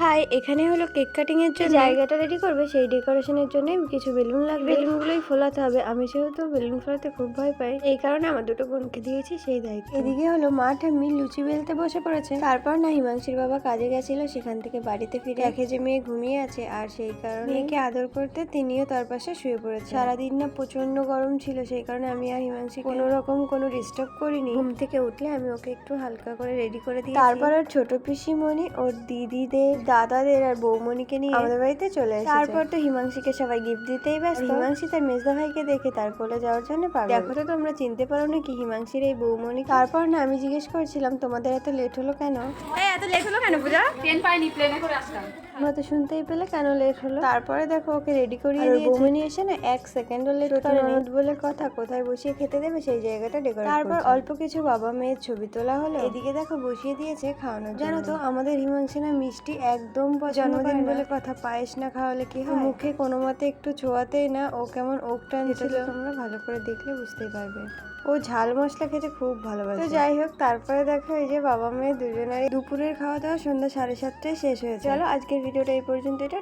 High, এখানে হলো cake cutting এর জন্য জায়গাটা রেডি করবে, সেই ডেকোরেশনের জন্য কিছু বেলুন লাগবে। বেলুনগুলোই ফোলাতে হবে। আমি যেহেতু বেলুন ফোলাতে খুব ভয় পাই, এই কারণে আমার দুটো বোনকে দিয়েছি সেই দায়িত্ব। এদিকে হলো মা ঠাম্মি লুচি বেলতে বসে পড়েছে। তারপর না হিমাংশীর বাবা কাজে গেছিল, সেখান থেকে বাড়িতে ফিরে দেখে যে মেয়ে ঘুমিয়ে আছে, আর সেই কারণে মেয়েকে আদর করতে তিনিও তার পাশে শুয়ে পড়েছে। সারাদিন না প্রচন্ড গরম ছিল, সেই কারণে আমি আর হিমাংশী কোনো রকম কোনো ডিস্টার্ব করিনি। ঘুম থেকে উঠলে আমি ওকে একটু হালকা করে রেডি করে দিই। তারপর আর ছোট পিসিমণি, ওর দিদিদের, দাদাদের আর বৌমণিকে নিয়ে আমাদের বাড়িতে চলে এসেছে। তারপর তো হিমাংশীকে সবাই গিফট দিতেই ব্যস্ত। হিমাংশী তার মেজদা ভাইকে দেখে তার কোলে যাওয়ার জন্য পাগল। দেখো তো তোমরা চিনতে পারো নাকি হিমাংশীর এই বৌমণি? তারপর না আমি জিজ্ঞেস করছিলাম তোমাদের এত লেট হলো কেন? এত লেট হলো কেন পূজা? ট্রেন পাইনি, প্লেনে করে আসলাম। আমরা তো শুনতেই পেলে কেন লেট হলো। তারপরে দেখো ওকে রেডি করিয়ে দিয়েছে। বৌমণি এসে না 1 সেকেন্ডও লেট করে ননদ বলে কথা, কোথায় বসিয়ে খেতে দেবে সেই জায়গাটা ডেকোরেট। তারপর অল্প কিছু বাবা মেয়ের ছবি তোলা হলো। এদিকে দেখো বসিয়ে দিয়েছে খাওয়ানো। জানো তো আমাদের হিমাংশী না মিষ্টি একদম জন্মদিন বলে কথা, পায়েস না খাওয়ালে কি হয়? মুখে কোনো মতে একটু ছোঁয়াতেই না ও কেমন ওক টানছিল। তোমরা ভালো করে দেখলে বুঝতেই পারবে। ও ঝাল মশলা খেতে খুব ভালোবাসে। তো যাই হোক, তারপরে দেখো এই যে বাবা মেয়ে দুজনের দুপুরের খাওয়া দাওয়া সন্ধ্যা 7:30টায় শেষ হয়েছে। চলো আজকের ভিডিওটা এই পর্যন্ত। এটা